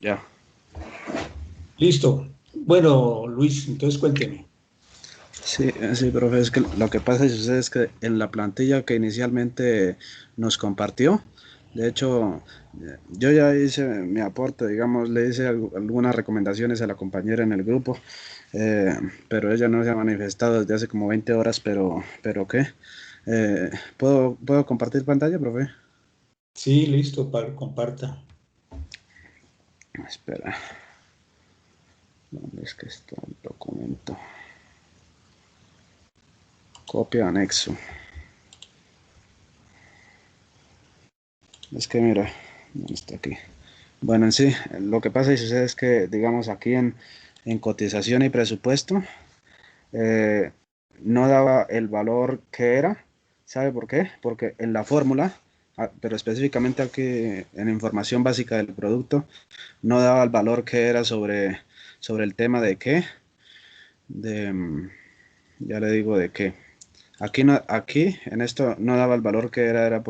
Ya. Listo. Bueno, Luis, entonces cuénteme. Sí, sí, profe, es que lo que pasa y sucede es que en la plantilla que inicialmente nos compartió, de hecho, yo ya hice mi aporte, digamos, le hice algunas recomendaciones a la compañera en el grupo, eh, pero ella no se ha manifestado desde hace como 20 horas, pero ¿qué? ¿Puedo compartir pantalla, profe? Sí, listo, comparta. Espera, ¿dónde es que está el documento? Copia, anexo. Es que mira, ¿dónde está aquí? Bueno, en sí, lo que pasa y sucede es que, digamos, aquí en cotización y presupuesto, eh, no daba el valor que era. ¿Sabe por qué? Porque en la fórmula, pero específicamente aquí en información básica del producto, no daba el valor que era sobre el tema de qué, de, ya le digo de qué. Aquí, no, aquí en esto no daba el valor que era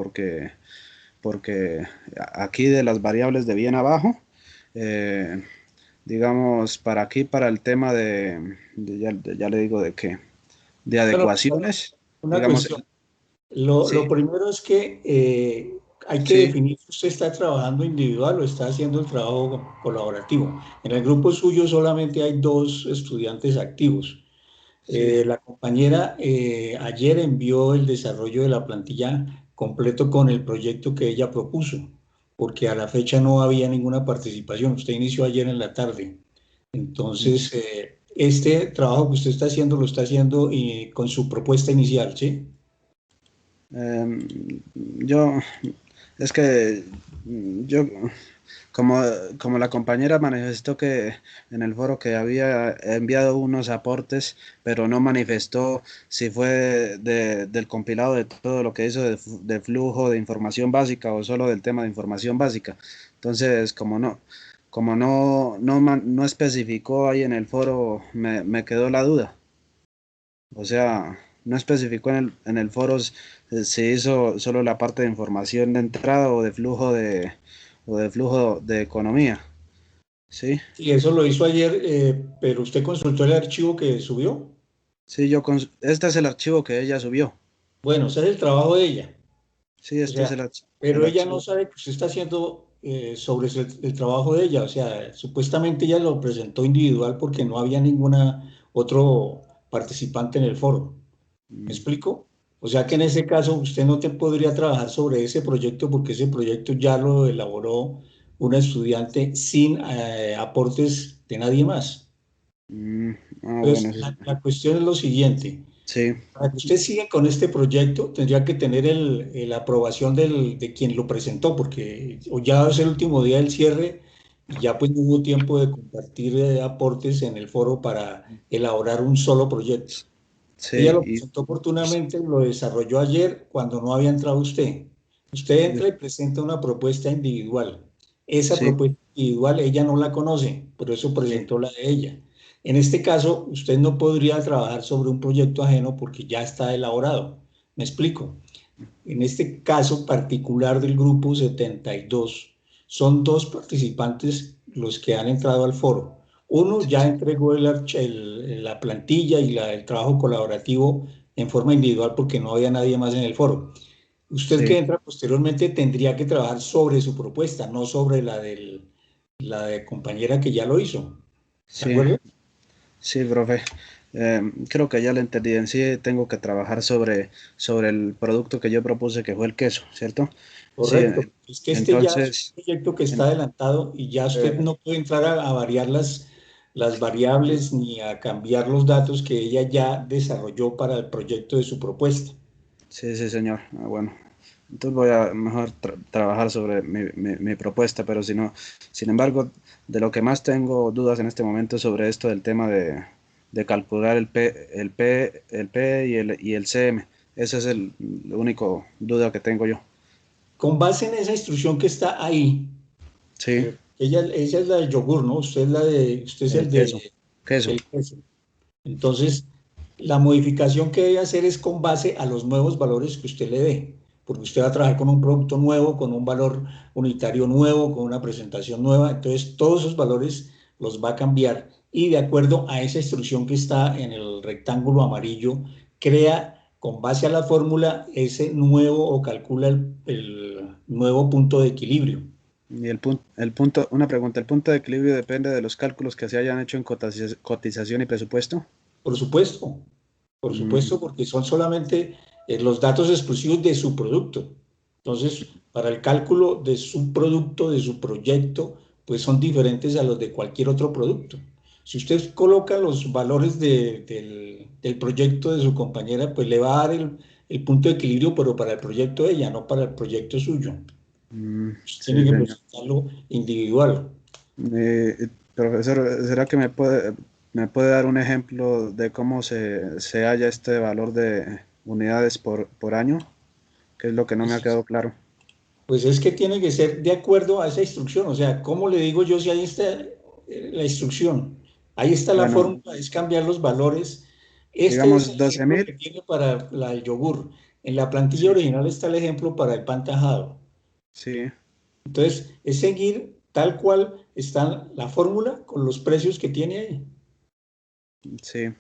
porque aquí de las variables de bien abajo, eh, digamos, para aquí, para el tema ya le digo de qué, de Bueno, adecuaciones, una digamos, cuestión. Lo sí, primero es que hay que sí, definir si usted está trabajando individual o está haciendo el trabajo colaborativo. En el grupo suyo solamente hay dos estudiantes activos. sí, La compañera ayer envió el desarrollo de la plantilla completo con el proyecto que ella propuso, porque a la fecha no había ninguna participación. Usted inició ayer en la tarde. Entonces, este trabajo que usted está haciendo lo está haciendo con su propuesta inicial, ¿sí? yo, es que yo, como, como la compañera manifestó que en el foro que había enviado unos aportes, pero no manifestó si fue del compilado de todo lo que hizo de flujo de información básica o solo del tema de información básica. Entonces, como no especificó ahí en el foro, me quedó la duda. O sea, no especificó en el foro si hizo solo la parte de información de entrada o de flujo de economía. Sí, Y eso lo hizo ayer, pero usted consultó el archivo que subió. sí, este es el archivo que ella subió. Bueno, ese es el trabajo de ella. Sí, O este es sea, el pero ella no archivo. sabe que usted está haciendo sobre el trabajo de ella. O sea, supuestamente ella lo presentó individual porque no había ninguna otro participante en el foro. ¿Me Mm, explico? O sea que en sí, ese caso usted no te podría trabajar sobre ese proyecto porque ese proyecto ya lo elaboró una estudiante sin aportes de nadie más. mm, bueno, Entonces, sí, la cuestión es lo siguiente. sí, Para que usted siga con este proyecto, tendría que tener la aprobación de quien lo presentó, porque o ya es el último día del cierre y ya pues no hubo tiempo de compartir aportes en el foro para elaborar un solo proyecto. Ella sí, lo presentó oportunamente, lo desarrolló ayer cuando no había entrado usted. Usted entra y presenta una propuesta individual. Esa sí, propuesta individual ella no la conoce, por eso sí, presentó la de ella. En este caso, usted no podría trabajar sobre un proyecto ajeno porque ya está elaborado. Me explico. En este caso particular del grupo 72, son dos participantes los que han entrado al foro. Uno sí, ya sí, entregó la plantilla y el trabajo colaborativo en forma individual porque no había nadie más en el foro. Usted que sí, entra posteriormente tendría que trabajar sobre su propuesta, no sobre la de compañera que ya lo hizo. ¿De sí, acuerdo? sí, profe. Creo que ya lo entendí. En sí tengo que trabajar sobre el producto que yo propuse, que fue el queso, ¿cierto? Sí, Correcto. Es que este ya es entonces, un proyecto que está en- adelantado y ya usted eh, no puede entrar a variar las variables ni a cambiar los datos que ella ya desarrolló para el proyecto de su propuesta. sí, sí, señor. Bueno, entonces voy a mejor trabajar sobre mi propuesta, pero si no, sin embargo, de lo que más tengo dudas en este momento es sobre esto del tema de calcular el P y el CM. Ese es el único duda que tengo yo. Con base en esa instrucción que está ahí, Sí, ella es la del yogur, ¿no? Usted es el el queso, queso. del queso. Entonces, la modificación que debe hacer es con base a los nuevos valores que usted le dé. porque usted va a trabajar con un producto nuevo, con un valor unitario nuevo, con una presentación nueva, entonces todos esos valores los va a cambiar y de acuerdo a esa instrucción que está en el rectángulo amarillo, crea con base a la fórmula ese nuevo o calcula el nuevo punto de equilibrio. Y una pregunta, ¿el punto de equilibrio depende de los cálculos que se hayan hecho en cotización y presupuesto? Por supuesto, por Mm, supuesto, porque son solamente los datos exclusivos de su producto. Entonces, para el cálculo de su producto, de su proyecto, pues son diferentes a los de cualquier otro producto. Si usted coloca los valores del proyecto de su compañera, pues le va a dar el punto de equilibrio, pero para el proyecto de ella, no para el proyecto suyo. Tiene sí, que señor. presentarlo individual. Profesor, ¿será que me puede dar un ejemplo de cómo se halla este valor de unidades por año? Que es lo que no me ha quedado claro. Pues es que tiene que ser de acuerdo a esa instrucción. O sea, ¿cómo le digo yo si ahí está la instrucción? Ahí está la Bueno, fórmula, es cambiar los valores. Este es digamos el 12.000. ejemplo que tiene para el yogur. En la plantilla Sí, original está el ejemplo para el pan tajado. sí, Entonces, es seguir tal cual está la fórmula con los precios que tiene ahí. sí,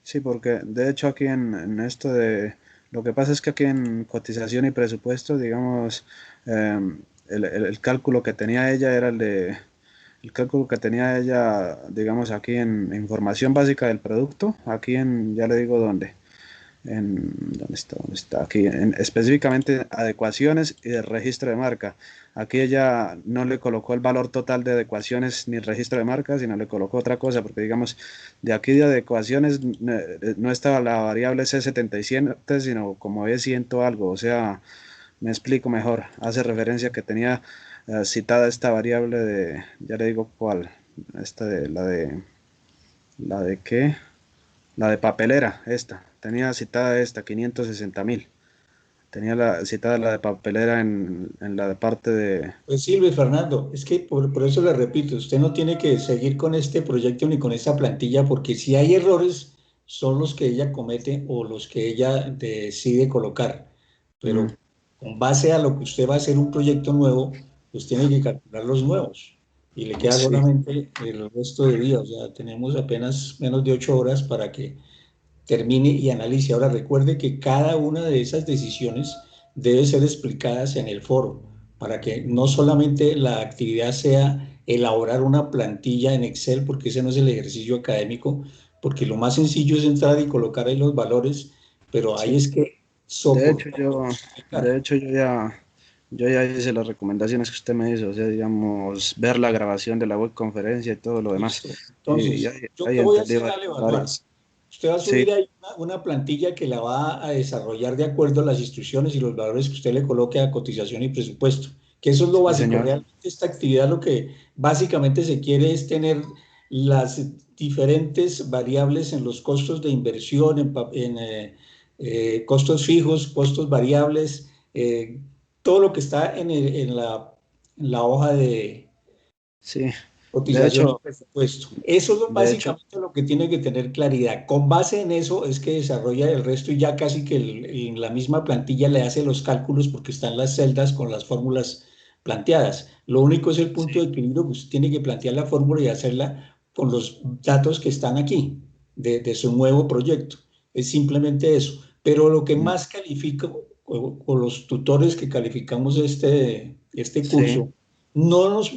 sí, porque de hecho aquí en esto de... Lo que pasa es que aquí en cotización y presupuesto, digamos, el cálculo que tenía ella era el cálculo que tenía ella, digamos, aquí en información básica del producto, aquí ya le digo dónde, ¿dónde está? Aquí, específicamente adecuaciones y de registro de marca. Aquí ella no le colocó el valor total de adecuaciones ni registro de marca, sino le colocó otra cosa, porque digamos, de aquí de adecuaciones no estaba la variable C77, sino como es ciento algo, o sea, me explico mejor, hace referencia que tenía citada esta variable ya le digo cuál, esta la de qué, la de papelera, esta. Tenía citada esta, 560.000. Tenía citada la de papelera en la de parte de... Pues sí, Luis Fernando, es que por eso le repito, usted no tiene que seguir con este proyecto ni con esta plantilla, porque si hay errores, son los que ella comete o los que ella decide colocar. Mm, Pero con base a lo que usted va a hacer un proyecto nuevo, pues tiene que calcular los nuevos. Y le queda sí, solamente el resto de días, o sea, tenemos apenas menos de 8 horas para que termine y analice. Ahora recuerde que cada una de esas decisiones debe ser explicadas en el foro para que no solamente la actividad sea elaborar una plantilla en Excel, porque ese no es el ejercicio académico, porque lo más sencillo es entrar y colocar ahí los valores, pero ahí sí. es que De hecho, soportar, yo, de explicar. hecho, yo ya hice las recomendaciones que usted me hizo, o sea, digamos, ver la grabación de la web conferencia y todo lo demás. Listo. Y Entonces, yo ahí qué voy a entendí hacer al evaluar. varias. Usted va a Sí, subir ahí una plantilla que la va a desarrollar de acuerdo a las instrucciones y los valores que usted le coloque a cotización y presupuesto, que eso es lo sí, básico. señor. Realmente esta actividad lo que básicamente se quiere es tener las diferentes variables en los costos de inversión, en costos fijos, costos variables, todo lo que está en la hoja de Sí, de cotización y hecho, presupuesto. Eso es de hecho, básicamente lo que tiene que tener claridad. Con base en eso es que desarrolla el resto y ya casi que en la misma plantilla le hace los cálculos porque están las celdas con las fórmulas planteadas. Lo único es el punto de sí, equilibrio, que usted tiene que plantear la fórmula y hacerla con los datos que están aquí de su nuevo proyecto. Es simplemente eso. Pero lo que mm, más califica, o los tutores que calificamos este sí, curso, no nos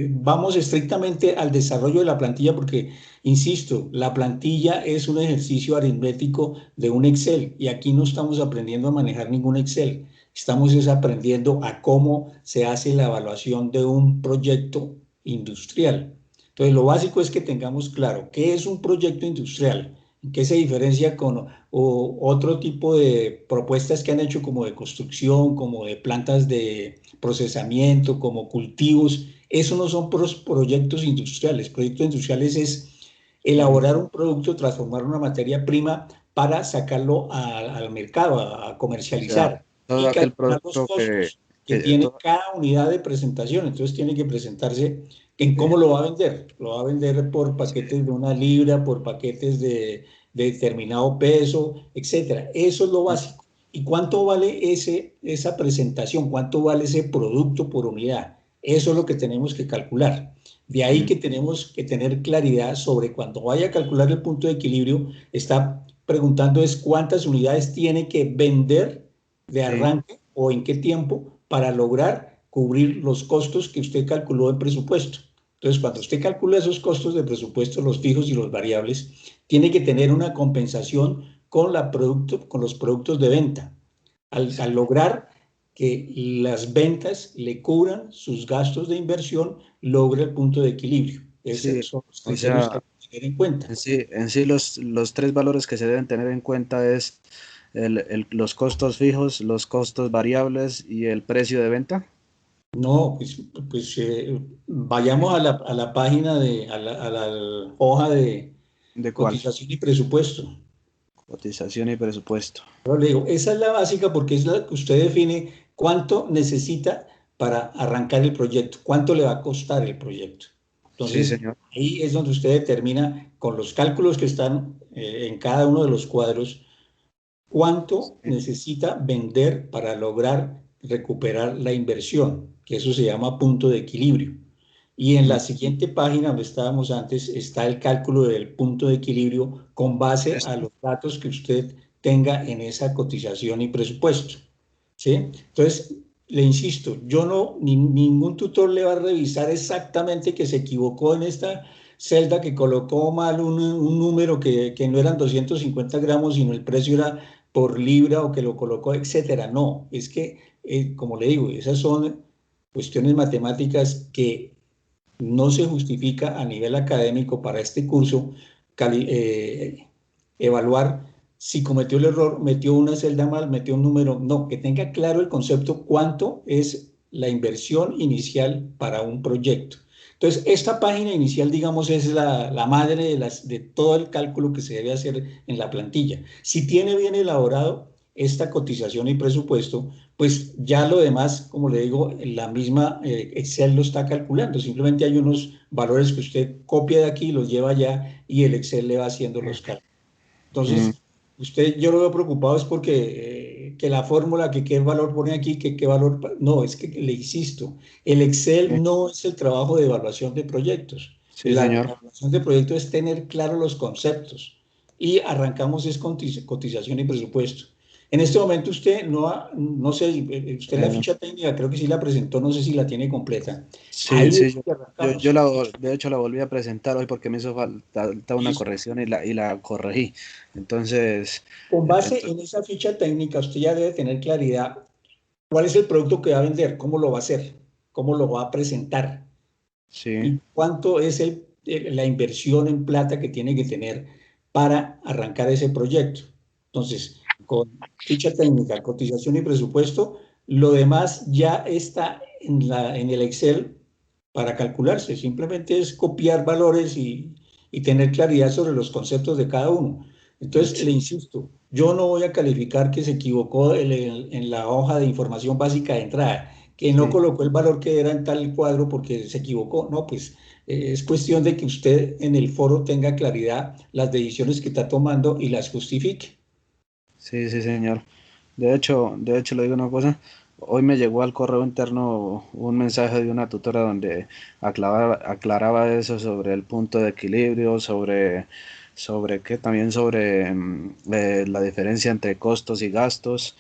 vamos estrictamente al desarrollo de la plantilla porque, insisto, la plantilla es un ejercicio aritmético de un Excel y aquí no estamos aprendiendo a manejar ningún Excel. Estamos es aprendiendo a cómo se hace la evaluación de un proyecto industrial. Entonces, lo básico es que tengamos claro qué es un proyecto industrial, en qué se diferencia con otro tipo de propuestas que han hecho como de construcción, como de plantas de procesamiento, como cultivos. Eso no son proyectos industriales. Proyectos industriales es mm, elaborar un producto, transformar una materia prima para sacarlo al mercado, a o sea, comercializar todo y aquel calcular los producto costos que que tiene cada unidad de presentación. Entonces tiene que presentarse en sí, cómo lo va a vender. Lo va a vender por sí, paquetes de 1 libra, por paquetes de determinado peso, etcétera. Eso es lo mm, básico. ¿Y cuánto vale esa presentación? ¿Cuánto vale ese producto por unidad? Eso es lo que tenemos que calcular. De ahí que tenemos que tener claridad sobre cuando vaya a calcular el punto de equilibrio, está preguntando es cuántas unidades tiene que vender de Sí, arranque o en qué tiempo para lograr cubrir los costos que usted calculó en presupuesto. Entonces, cuando usted calcula esos costos de presupuesto, los fijos y los variables, tiene que tener una compensación con los productos de venta. Al lograr que las ventas le cubran sus gastos de inversión, logra el punto de equilibrio. sí, Esos son los o criterios que sea, hay que tener en cuenta. en sí los tres valores que se deben tener en cuenta es los costos fijos, los costos variables y el precio de venta. No, pues vayamos a la página a la hoja de ¿De cuál? cotización y presupuesto. Cotización y presupuesto. Pero le digo, esa es la básica porque es la que usted define cuánto necesita para arrancar el proyecto, cuánto le va a costar el proyecto. Sí, Entonces, señor. ahí es donde usted determina con los cálculos que están en cada uno de los cuadros, cuánto Sí. necesita vender para lograr recuperar la inversión, que eso se llama punto de equilibrio. Y en la Mm, siguiente página donde estábamos antes está el cálculo del punto de equilibrio con base a esto. los datos que usted tenga en esa cotización y presupuesto. ¿Sí? Entonces, le insisto, yo no, ningún tutor le va a revisar exactamente que se equivocó en esta celda, que colocó mal un número que no eran 250 gramos, sino el precio era por libra o que lo colocó, etcétera. No, es que, como le digo, esas son cuestiones matemáticas que no se justifica a nivel académico para este curso evaluar si cometió el error, metió una celda mal, metió un número. No, que tenga claro el concepto cuánto es la inversión inicial para un proyecto. Entonces, esta página inicial, digamos, es la madre de todo el cálculo que se debe hacer en la plantilla. Si tiene bien elaborado esta cotización y presupuesto, pues ya lo demás, como le digo, la misma Excel lo está calculando. Simplemente hay unos valores que usted copia de aquí y los lleva allá y el Excel le va haciendo los cálculos. Mm, Entonces, usted, yo lo veo preocupado es porque que la fórmula, que qué valor pone aquí, que qué valor... No, es que le insisto, el sí, Excel no es el trabajo de evaluación de proyectos. sí, La señor. evaluación de proyectos es tener claros los conceptos y arrancamos es cotización y presupuesto. En este momento usted no sé, usted la Eh, ficha técnica creo que sí la presentó, no sé si la tiene completa. sí, Ahí es sí, que arrancamos. de hecho la volví a presentar hoy porque me hizo falta una Listo. corrección y la corregí. Entonces, Con base ento- en esa ficha técnica, usted ya debe tener claridad cuál es el producto que va a vender, cómo lo va a hacer, cómo lo va a presentar sí, y cuánto es la inversión en plata que tiene que tener para arrancar ese proyecto. Entonces, con ficha técnica, cotización y presupuesto, lo demás ya está en el Excel para calcularse. Simplemente es copiar valores y tener claridad sobre los conceptos de cada uno. Entonces, le sí, insisto, yo no voy a calificar que se equivocó en la hoja de información básica de entrada, que no sí. colocó el valor que era en tal cuadro porque se equivocó. No, pues es cuestión de que usted en el foro tenga claridad las decisiones que está tomando y las justifique. Sí, sí, señor. De hecho, le digo una cosa. Hoy me llegó al correo interno un mensaje de una tutora donde aclaraba eso sobre el punto de equilibrio, sobre qué, también sobre la diferencia entre costos y gastos.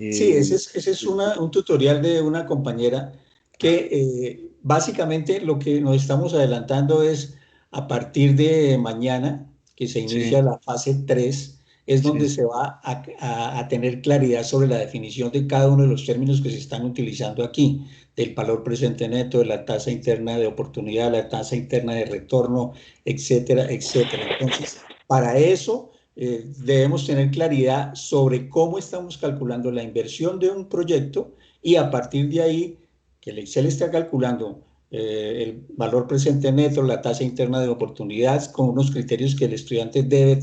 Sí, Y, ese es un tutorial de una compañera que básicamente lo que nos estamos adelantando es a partir de mañana, que se sí, inicia la fase 3, es sí, donde se va a tener claridad sobre la definición de cada uno de los términos que se están utilizando aquí, del valor presente neto, de la tasa interna de oportunidad, la tasa interna de retorno, etcétera, etcétera. Entonces, para eso debemos tener claridad sobre cómo estamos calculando la inversión de un proyecto y a partir de ahí, que el Excel está calculando el valor presente neto, la tasa interna de oportunidad, con unos criterios que el estudiante debe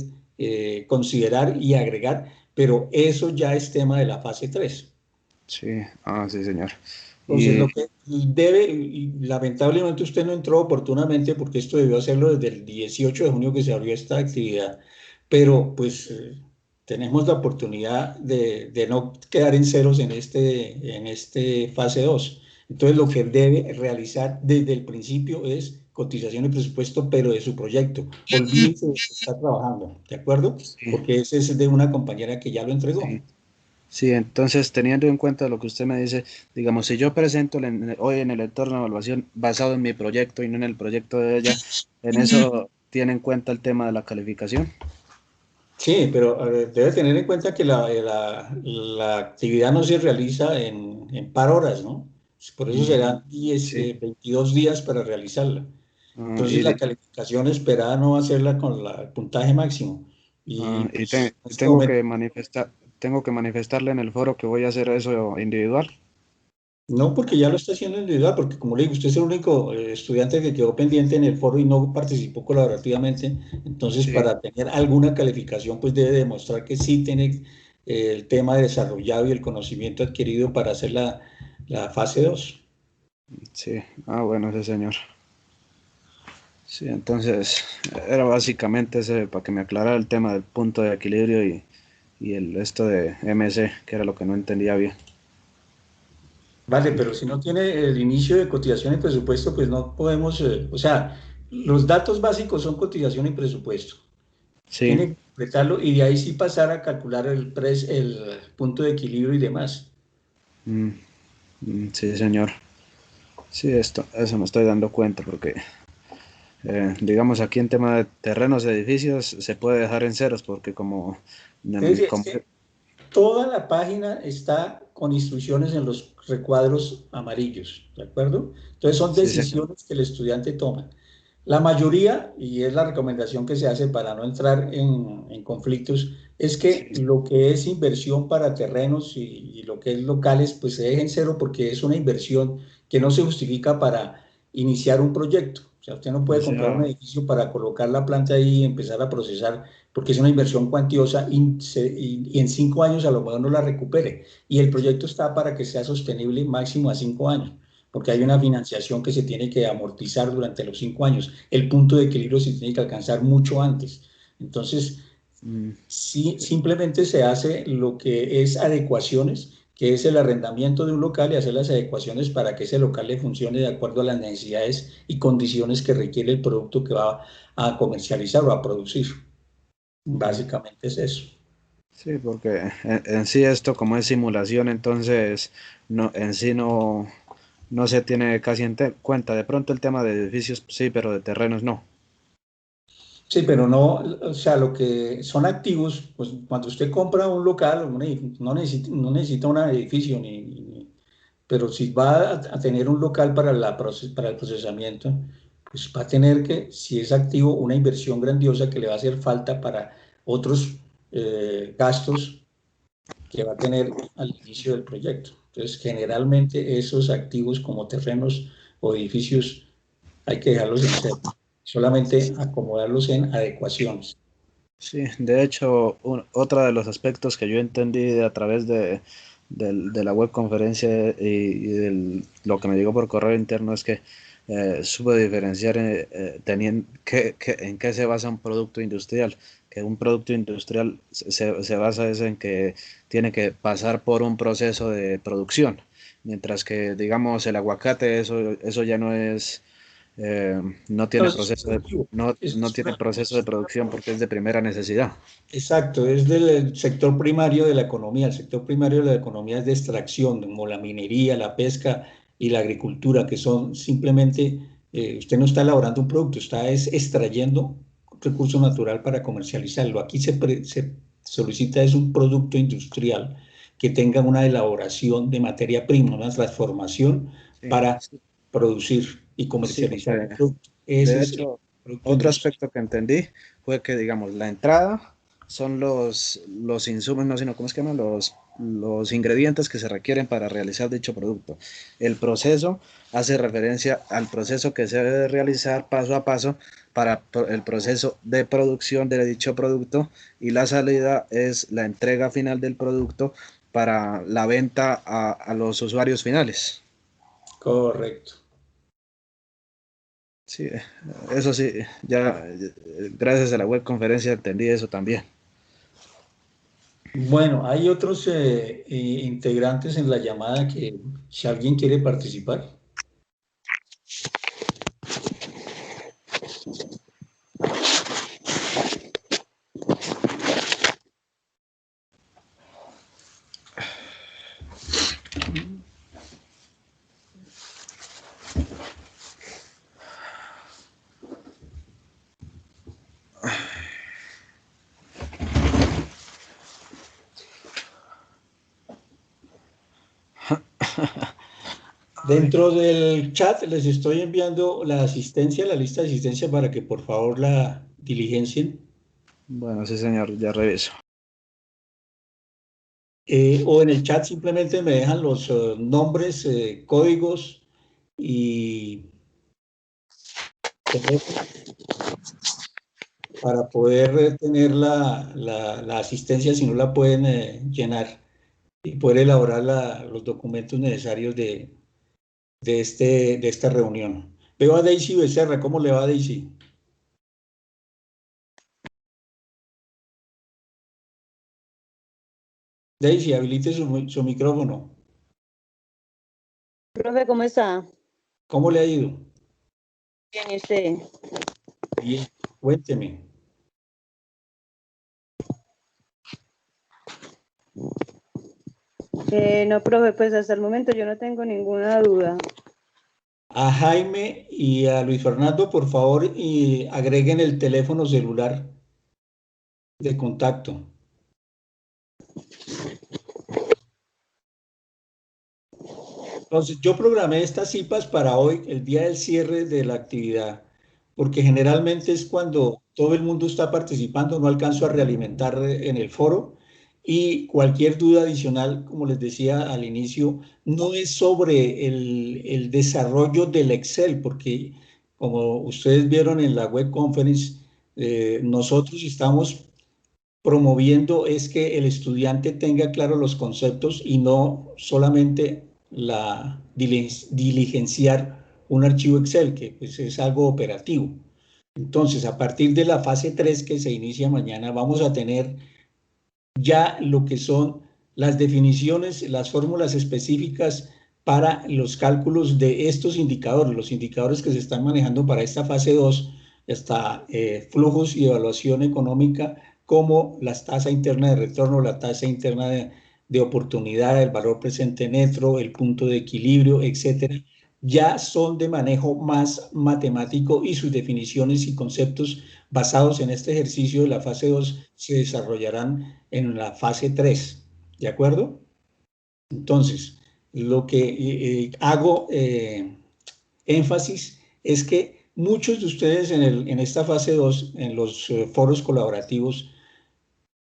considerar y agregar, pero eso ya es tema de la fase 3. sí, sí, señor. Entonces, Y lo que debe, y lamentablemente usted no entró oportunamente porque esto debió hacerlo desde el 18 de junio que se abrió esta actividad, pero pues tenemos la oportunidad de no quedar en ceros en este fase 2. Entonces, lo que él debe realizar desde el principio es cotización y presupuesto, pero de su proyecto. Olvídense de que está trabajando, ¿de acuerdo? Sí, Porque ese es de una compañera que ya lo entregó. sí. Sí, entonces teniendo en cuenta lo que usted me dice, digamos, si yo presento hoy en el entorno de evaluación basado en mi proyecto y no en el proyecto de ella, ¿en eso tiene en cuenta el tema de la calificación? Sí, pero debe tener en cuenta que la actividad no se realiza en par horas, ¿no? Por eso Mm, serán 10, sí. 22 días para realizarla. Ah, Entonces la calificación esperada no va a ser la con el puntaje máximo. Y pues en este tengo momento, que tengo que manifestarle en el foro que voy a hacer eso individual. no porque ya lo está haciendo individual, porque como le digo, usted es el único estudiante que quedó pendiente en el foro y no participó colaborativamente. Entonces, Sí, para tener alguna calificación, pues debe demostrar que sí tiene el tema desarrollado y el conocimiento adquirido para hacer la fase 2. sí. Ah, bueno, ese señor. Sí, entonces era básicamente ese para que me aclarara el tema del punto de equilibrio y el esto de MC, que era lo que no entendía bien. Vale, pero si no tiene el inicio de cotización y presupuesto, pues no podemos, o sea, los datos básicos son cotización y presupuesto. Sí, Tiene que completarlo y de ahí sí pasar a calcular el punto de equilibrio y demás. mm, sí, señor. Sí, eso me estoy dando cuenta porque, digamos, aquí en tema de terrenos, edificios, se puede dejar en ceros porque Es como que toda la página está con instrucciones en los recuadros amarillos, ¿de acuerdo? Entonces son sí, señor. decisiones que el estudiante toma. La mayoría, y es la recomendación que se hace para no entrar en conflictos, es que Sí, lo que es inversión para terrenos y lo que es locales, pues se deje en cero porque es una inversión que no se justifica para iniciar un proyecto. O sea, usted no o puede comprar un sea, edificio para colocar la planta ahí y empezar a procesar porque es una inversión cuantiosa y en 5 años a lo mejor no la recupere. Y el proyecto está para que sea sostenible máximo a 5 años, porque hay una financiación que se tiene que amortizar durante los 5 años. El punto de equilibrio se tiene que alcanzar mucho antes. Entonces, mm, sí, sí, simplemente se hace lo que es adecuaciones, que es el arrendamiento de un local y hacer las adecuaciones para que ese local le funcione de acuerdo a las necesidades y condiciones que requiere el producto que va a comercializar o a producir. mm, Básicamente es eso. sí, porque en sí esto como es simulación, entonces no, en sí no se tiene casi cuenta. De pronto el tema de edificios, sí, pero de terrenos no. Sí, pero no, o sea, lo que son activos, pues cuando usted compra un local, no necesita un edificio, pero si va a tener un local para, para el procesamiento, pues va a tener que, si es activo, una inversión grandiosa que le va a hacer falta para otros gastos que va a tener al inicio del proyecto. Entonces, generalmente esos activos como terrenos o edificios hay que dejarlos en cero, solamente acomodarlos en adecuaciones. Sí, de hecho, otro de los aspectos que yo entendí a través de la web conferencia lo que me llegó por correo interno es que supe diferenciar en qué se basa un producto industrial. Que un producto industrial se basa es en que tiene que pasar por un proceso de producción, mientras que, digamos, el aguacate, eso ya no es no No, tiene eso es proceso productivo. Eso no es tiene proceso de producción porque es de primera necesidad. exacto, es del sector primario de la economía. El sector primario de la economía es de extracción, como la minería, la pesca y la agricultura, que son simplemente, usted no está elaborando un producto, está extrayendo un recurso natural para comercializarlo. Aquí se solicita es un producto industrial que tenga una elaboración de materia prima, una transformación Sí, para producir y sí, comercializar porque el producto. Ese de es el hecho, producto otro industrial. aspecto que entendí fue que, digamos, la entrada son los insumos, no, sino, ¿cómo es que llaman? Los ingredientes que se requieren para realizar dicho producto. El proceso hace referencia al proceso que se debe realizar paso a paso para el proceso de producción de dicho producto y la salida es la entrega final del producto para la venta a los usuarios finales. Correcto. Sí, eso sí, ya gracias a la web conferencia entendí eso también. Bueno, hay otros integrantes en la llamada que si alguien quiere participar. Dentro del chat les estoy enviando la asistencia, la lista de asistencia para que por favor la diligencien. Bueno, sí, señor, ya reviso. O en el chat simplemente me dejan los nombres, códigos y teléfono para poder tener la asistencia si no la pueden llenar y poder elaborar los documentos necesarios de esta reunión. Veo a Daisy Becerra. ¿Cómo le va, Daisy? Daisy, habilite su micrófono. Profe, ¿cómo está? ¿Cómo le ha ido? Bien, ¿y usted? Bien, cuénteme. No, profe, pues hasta el momento yo no tengo ninguna duda. A Jaime y a Luis Fernando, por favor, y agreguen el teléfono celular de contacto. Entonces, yo programé estas cipas para hoy, el día del cierre de la actividad, porque generalmente es cuando todo el mundo está participando, no alcanzo a realimentar en el foro y cualquier duda adicional, como les decía al inicio, no es sobre el desarrollo del Excel, porque como ustedes vieron en la web conference, nosotros estamos promoviendo es que el estudiante tenga claros los conceptos y no solamente diligenciar un archivo Excel, que pues, es algo operativo. Entonces, a partir de la fase 3 que se inicia mañana, vamos a tener ya lo que son las definiciones, las fórmulas específicas para los cálculos de estos indicadores, los indicadores que se están manejando para esta fase 2, hasta flujos y evaluación económica, como la tasa interna de retorno, la tasa interna de oportunidad, el valor presente neto, el punto de equilibrio, etcétera, ya son de manejo más matemático y sus definiciones y conceptos basados en este ejercicio de la fase 2 se desarrollarán en la fase 3, ¿de acuerdo? Entonces, lo que hago énfasis es que muchos de ustedes en esta fase 2, en los foros colaborativos,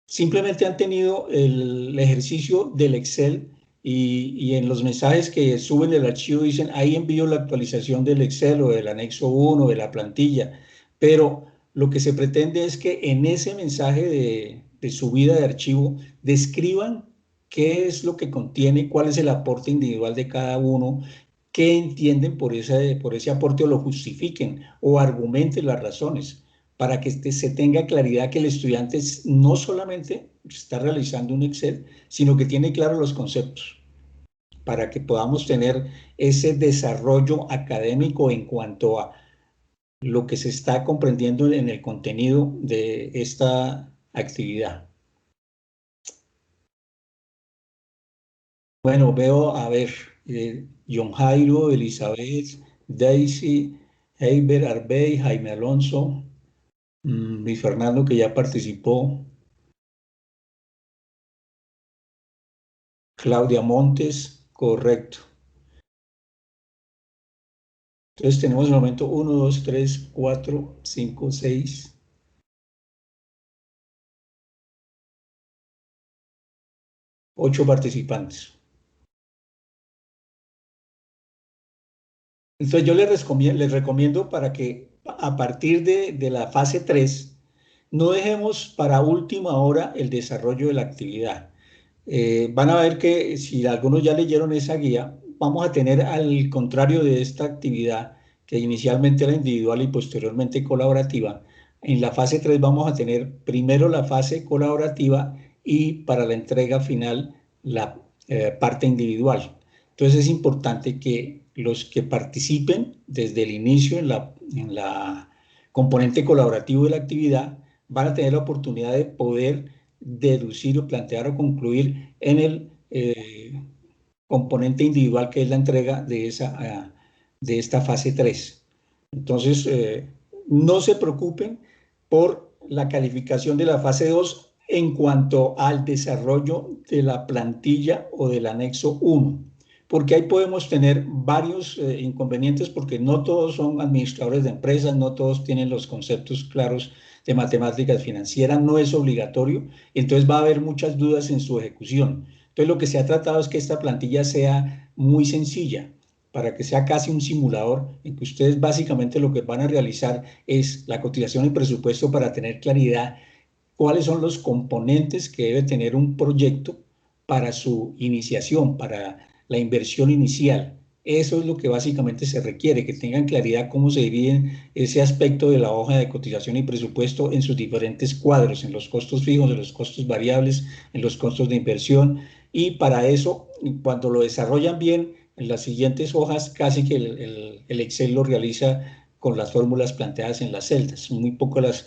simplemente han tenido el ejercicio del Excel y en los mensajes que suben el archivo dicen, ahí envío la actualización del Excel o del anexo 1 de la plantilla, pero lo que se pretende es que en ese mensaje de subida de archivo describan qué es lo que contiene, cuál es el aporte individual de cada uno, qué entienden por ese aporte o lo justifiquen o argumenten las razones para que se tenga claridad que el estudiante no solamente está realizando un Excel, sino que tiene claros los conceptos, para que podamos tener ese desarrollo académico en cuanto a lo que se está comprendiendo en el contenido de esta actividad. Bueno, veo, a ver, John Jairo, Elizabeth, Daisy, Heiber Arbey, Jaime Alonso, Luis Fernando, que ya participó, Claudia Montes, correcto. Entonces tenemos en el momento 1, 2, 3, 4, 5, 6, 8 participantes. Entonces yo les recomiendo para que a partir de la fase 3 no dejemos para última hora el desarrollo de la actividad. Van a ver que si algunos ya leyeron esa guía, vamos a tener al contrario de esta actividad, que inicialmente era individual y posteriormente colaborativa. En la fase 3 vamos a tener primero la fase colaborativa y para la entrega final la parte individual. Entonces es importante que los que participen desde el inicio en la componente colaborativo de la actividad van a tener la oportunidad de poder deducir o plantear o concluir en el componente individual, que es la entrega de esta fase 3. Entonces, no se preocupen por la calificación de la fase 2 en cuanto al desarrollo de la plantilla o del anexo 1, porque ahí podemos tener varios inconvenientes, porque no todos son administradores de empresas, no todos tienen los conceptos claros de matemáticas financieras, no es obligatorio, entonces va a haber muchas dudas en su ejecución. Entonces lo que se ha tratado es que esta plantilla sea muy sencilla, para que sea casi un simulador en que ustedes básicamente lo que van a realizar es la cotización y presupuesto para tener claridad cuáles son los componentes que debe tener un proyecto para su iniciación, para la inversión inicial. Eso es lo que básicamente se requiere, que tengan claridad cómo se dividen ese aspecto de la hoja de cotización y presupuesto en sus diferentes cuadros, en los costos fijos, en los costos variables, en los costos de inversión. Y para eso, cuando lo desarrollan bien, en las siguientes hojas casi que el Excel lo realiza con las fórmulas planteadas en las celdas. Son muy pocos los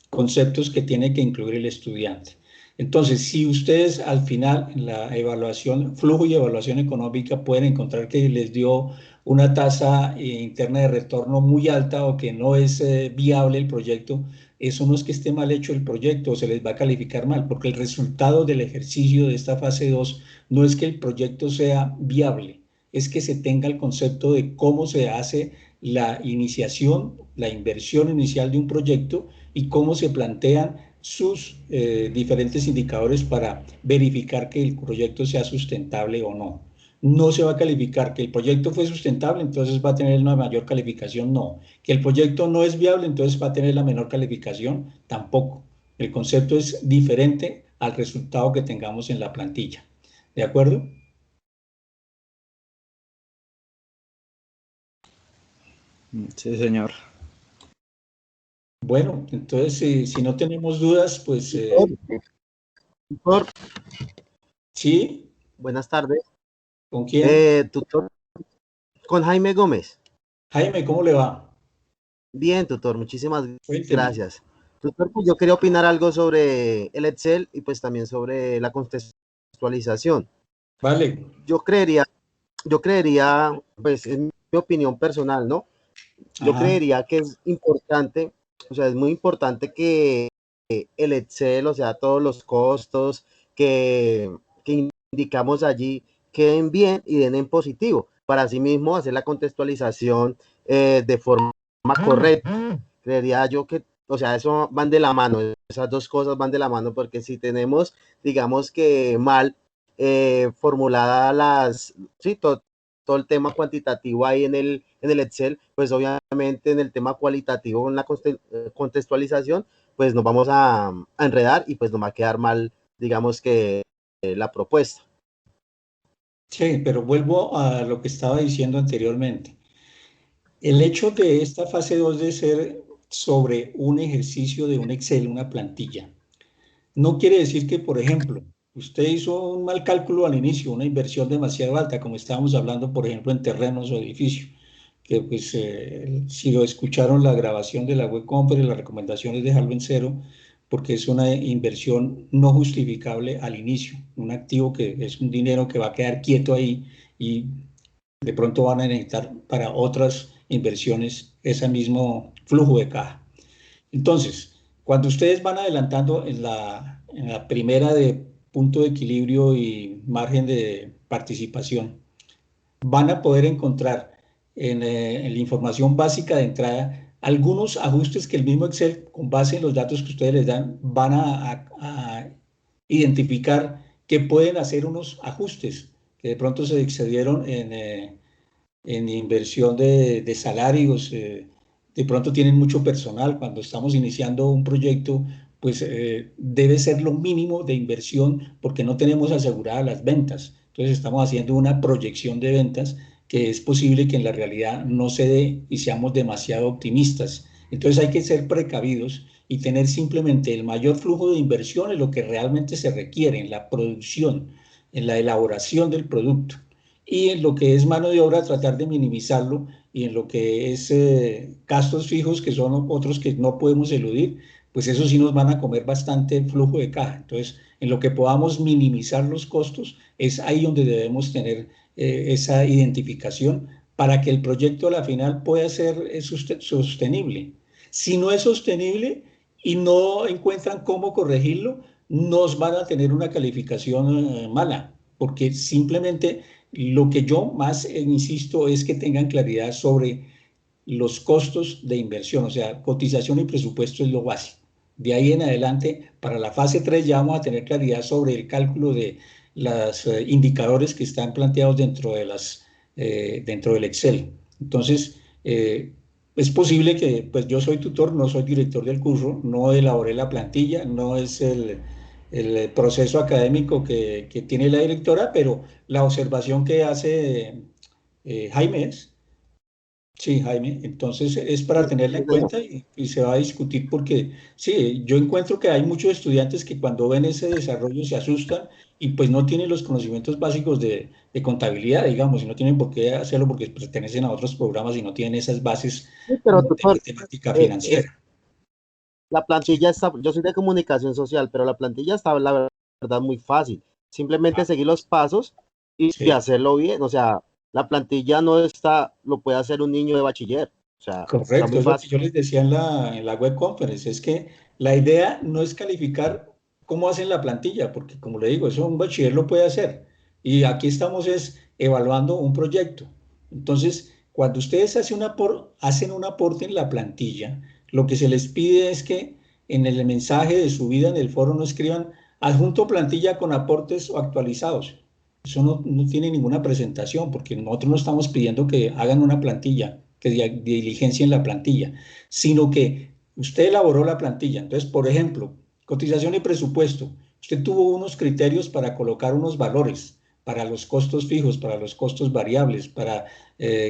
conceptos que tiene que incluir el estudiante. Entonces, si ustedes al final en la evaluación, flujo y evaluación económica, pueden encontrar que les dio una tasa interna de retorno muy alta o que no es viable el proyecto, eso no es que esté mal hecho el proyecto o se les va a calificar mal, porque el resultado del ejercicio de esta fase 2 no es que el proyecto sea viable, es que se tenga el concepto de cómo se hace la iniciación, la inversión inicial de un proyecto y cómo se plantean sus diferentes indicadores para verificar que el proyecto sea sustentable o no. No se va a calificar que el proyecto fue sustentable, entonces va a tener una mayor calificación, no. Que el proyecto no es viable, entonces va a tener la menor calificación, tampoco. El concepto es diferente al resultado que tengamos en la plantilla. ¿De acuerdo? Sí, señor. Bueno, entonces si no tenemos dudas, pues Tutor, sí, buenas tardes. ¿con quién? Tutor, con Jaime Gómez. Jaime, ¿cómo le va? Bien, tutor, muchísimas Cuénteme. gracias. Tutor, pues yo quería opinar algo sobre el Excel y pues también sobre la contextualización. Vale. Yo creería, pues es mi opinión personal, ¿no? Yo Ajá. creería que es importante, o sea, es muy importante que el Excel, o sea, todos los costos que indicamos allí queden bien y den en positivo, para así mismo hacer la contextualización de forma correcta. Creería yo que, o sea, eso van de la mano, esas dos cosas van de la mano, porque si tenemos, digamos que mal formuladas sí, todo el tema cuantitativo ahí en el Excel, pues obviamente en el tema cualitativo, en la contextualización, pues nos vamos a enredar y pues nos va a quedar mal, digamos que la propuesta. Sí, pero vuelvo a lo que estaba diciendo anteriormente. El hecho de esta fase 2 de ser sobre un ejercicio de un Excel, una plantilla, no quiere decir que, por ejemplo, usted hizo un mal cálculo al inicio, una inversión demasiado alta, como estábamos hablando, por ejemplo, en terrenos o edificios, que pues si lo escucharon la grabación de la web conference, la recomendación es dejarlo en cero, porque es una inversión no justificable al inicio, un activo que es un dinero que va a quedar quieto ahí y de pronto van a necesitar para otras inversiones ese mismo flujo de caja. Entonces, cuando ustedes van adelantando en la primera de punto de equilibrio y margen de participación, van a poder encontrar en la información básica de entrada algunos ajustes que el mismo Excel, con base en los datos que ustedes les dan, van a identificar que pueden hacer unos ajustes que de pronto se excedieron en inversión de salarios, de pronto tienen mucho personal. Cuando estamos iniciando un proyecto, pues debe ser lo mínimo de inversión porque no tenemos aseguradas las ventas. Entonces estamos haciendo una proyección de ventas que es posible que en la realidad no se dé y seamos demasiado optimistas. Entonces hay que ser precavidos y tener simplemente el mayor flujo de inversión en lo que realmente se requiere, en la producción, en la elaboración del producto. Y en lo que es mano de obra, tratar de minimizarlo, y en lo que es gastos fijos, que son otros que no podemos eludir, pues eso sí nos van a comer bastante flujo de caja. Entonces, en lo que podamos minimizar los costos, es ahí donde debemos tener esa identificación para que el proyecto a la final pueda ser sostenible. Si no es sostenible y no encuentran cómo corregirlo, nos van a tener una calificación mala, porque simplemente lo que yo más insisto es que tengan claridad sobre los costos de inversión, o sea, cotización y presupuesto es lo básico. De ahí en adelante, para la fase 3 ya vamos a tener claridad sobre el cálculo de los indicadores que están planteados dentro del Excel. Entonces, es posible que, pues yo soy tutor, no soy director del curso, no elaboré la plantilla, no es el proceso académico que tiene la directora, pero la observación que hace Jaime es, sí, Jaime, entonces es para tenerla en cuenta y se va a discutir porque sí, yo encuentro que hay muchos estudiantes que cuando ven ese desarrollo se asustan y pues no tienen los conocimientos básicos de contabilidad, digamos, y no tienen por qué hacerlo porque pertenecen a otros programas y no tienen esas bases Sí, pero de tutor, matemática financiera. la plantilla está, yo soy de comunicación social, pero la plantilla está, la verdad, muy fácil. Simplemente Ah, seguir los pasos y sí, hacerlo bien. O sea, la plantilla no está, lo puede hacer un niño de bachiller. O sea, está correcto, muy es lo que fácil. yo les decía en la web conference, es que la idea no es calificar cómo hacen la plantilla, porque como le digo, eso un bachiller lo puede hacer. Y aquí estamos es evaluando un proyecto. Entonces, cuando ustedes hacen un aporte en la plantilla, lo que se les pide es que en el mensaje de su vida en el foro no escriban adjunto plantilla con aportes o actualizados. Eso no tiene ninguna presentación, porque nosotros no estamos pidiendo que hagan una plantilla, que diligencien la plantilla, sino que usted elaboró la plantilla. Entonces, por ejemplo, cotización y presupuesto. Usted tuvo unos criterios para colocar unos valores para los costos fijos, para los costos variables, para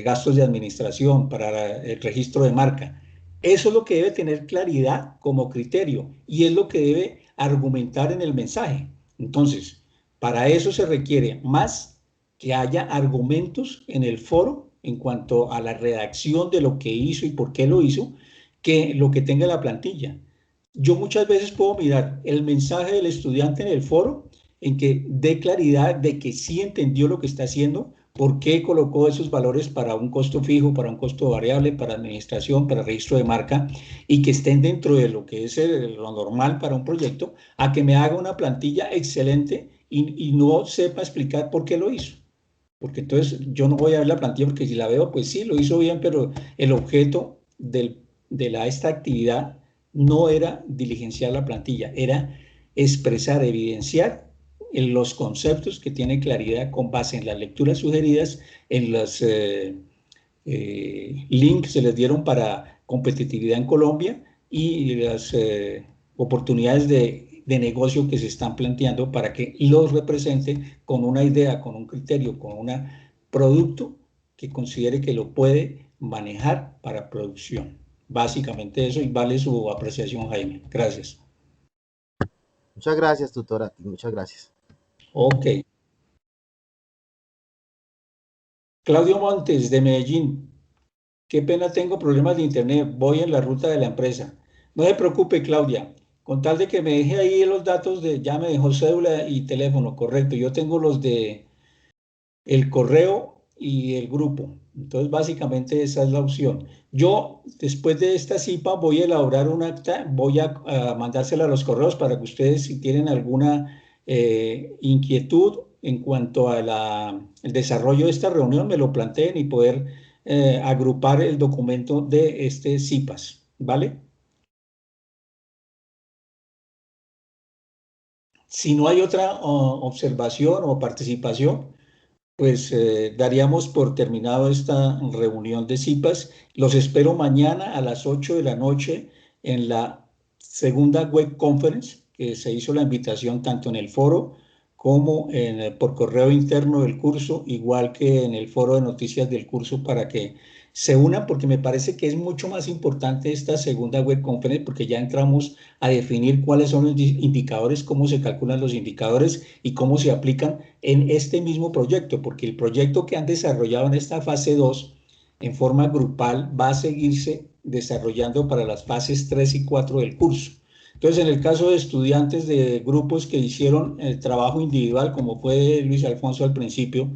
gastos de administración, para el registro de marca. Eso es lo que debe tener claridad como criterio y es lo que debe argumentar en el mensaje. Entonces, para eso se requiere más que haya argumentos en el foro en cuanto a la redacción de lo que hizo y por qué lo hizo, que lo que tenga la plantilla. Yo muchas veces puedo mirar el mensaje del estudiante en el foro en que dé claridad de que sí entendió lo que está haciendo, por qué colocó esos valores para un costo fijo, para un costo variable, para administración, para registro de marca, y que estén dentro de lo que es lo normal para un proyecto, a que me haga una plantilla excelente y no sepa explicar por qué lo hizo. Porque entonces yo no voy a ver la plantilla porque si la veo, pues sí, lo hizo bien, pero el objeto esta actividad no era diligenciar la plantilla, era expresar, evidenciar en los conceptos que tiene claridad con base en las lecturas sugeridas, en los links que se les dieron para competitividad en Colombia y las oportunidades de negocio que se están planteando para que los represente con una idea, con un criterio, con un producto que considere que lo puede manejar para producción. Básicamente eso, y vale su apreciación, Jaime. Gracias. Muchas gracias, tutora. Muchas gracias. Ok. Claudio Montes, de Medellín. Qué pena, tengo problemas de internet. Voy en la ruta de la empresa. No se preocupe, Claudia. Con tal de que me deje ahí los datos ya me dejó cédula y teléfono, correcto. Yo tengo los de el correo y el grupo. Entonces, básicamente esa es la opción. Yo, después de esta CIPA, voy a elaborar un acta, voy a mandársela a los correos para que ustedes, si tienen alguna inquietud en cuanto a el desarrollo de esta reunión, me lo planteen y poder agrupar el documento de este CIPAS, ¿vale? Si no hay otra observación o participación, pues daríamos por terminado esta reunión de CIPAS. Los espero mañana a las 8 de la noche en la segunda web conference, que se hizo la invitación tanto en el foro como por correo interno del curso, igual que en el foro de noticias del curso, para que se unan, porque me parece que es mucho más importante esta segunda web conference, porque ya entramos a definir cuáles son los indicadores, cómo se calculan los indicadores y cómo se aplican en este mismo proyecto, porque el proyecto que han desarrollado en esta fase 2 en forma grupal va a seguirse desarrollando para las fases 3 y 4 del curso. Entonces, en el caso de estudiantes de grupos que hicieron el trabajo individual, como fue Luis Alfonso al principio,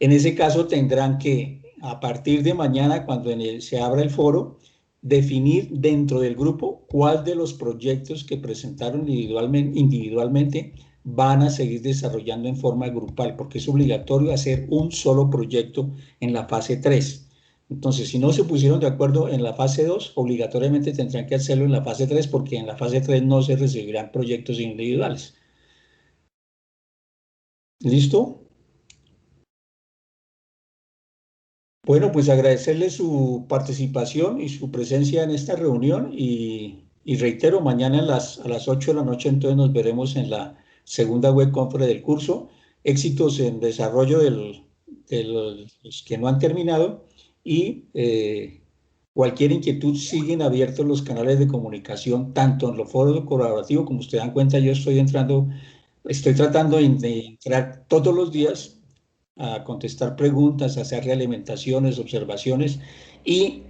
en ese caso tendrán que, a partir de mañana, cuando se abra el foro, definir dentro del grupo cuál de los proyectos que presentaron individualmente van a seguir desarrollando en forma grupal, porque es obligatorio hacer un solo proyecto en la fase 3. Entonces, si no se pusieron de acuerdo en la fase 2, obligatoriamente tendrán que hacerlo en la fase 3, porque en la fase 3 no se recibirán proyectos individuales. ¿Listo? Bueno, pues agradecerle su participación y su presencia en esta reunión y reitero, mañana a las 8 de la noche entonces nos veremos en la segunda web conference del curso. Éxitos en desarrollo de los que no han terminado y cualquier inquietud, siguen abiertos los canales de comunicación, tanto en los foros colaborativos, como ustedes dan cuenta, yo estoy tratando de entrar todos los días a contestar preguntas, a hacer realimentaciones, observaciones y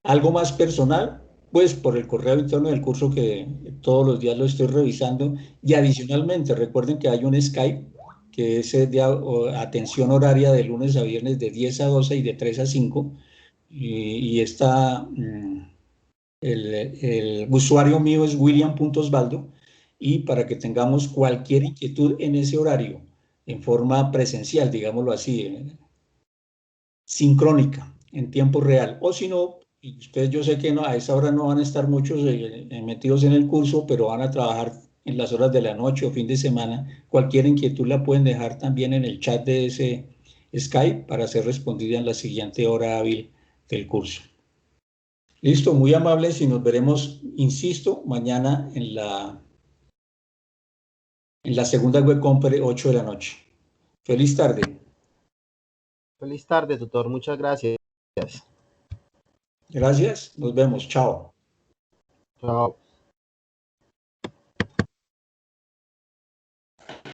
algo más personal, pues por el correo interno del curso que todos los días lo estoy revisando. Y adicionalmente, recuerden que hay un Skype que es de atención horaria de lunes a viernes de 10 a 12 y de 3 a 5. Y está, el usuario mío es William.osvaldo, y para que tengamos cualquier inquietud en ese horario, en forma presencial, digámoslo así, sincrónica, en tiempo real. O si no, y ustedes yo sé que no, a esa hora no van a estar muchos metidos en el curso, pero van a trabajar en las horas de la noche o fin de semana. Cualquier inquietud la pueden dejar también en el chat de ese Skype para ser respondida en la siguiente hora hábil del curso. Listo, muy amables y nos veremos, insisto, mañana en la segunda web conference 8 de la noche. Feliz tarde. Feliz tarde, tutor. Muchas gracias. Gracias, nos vemos, chao. Chao.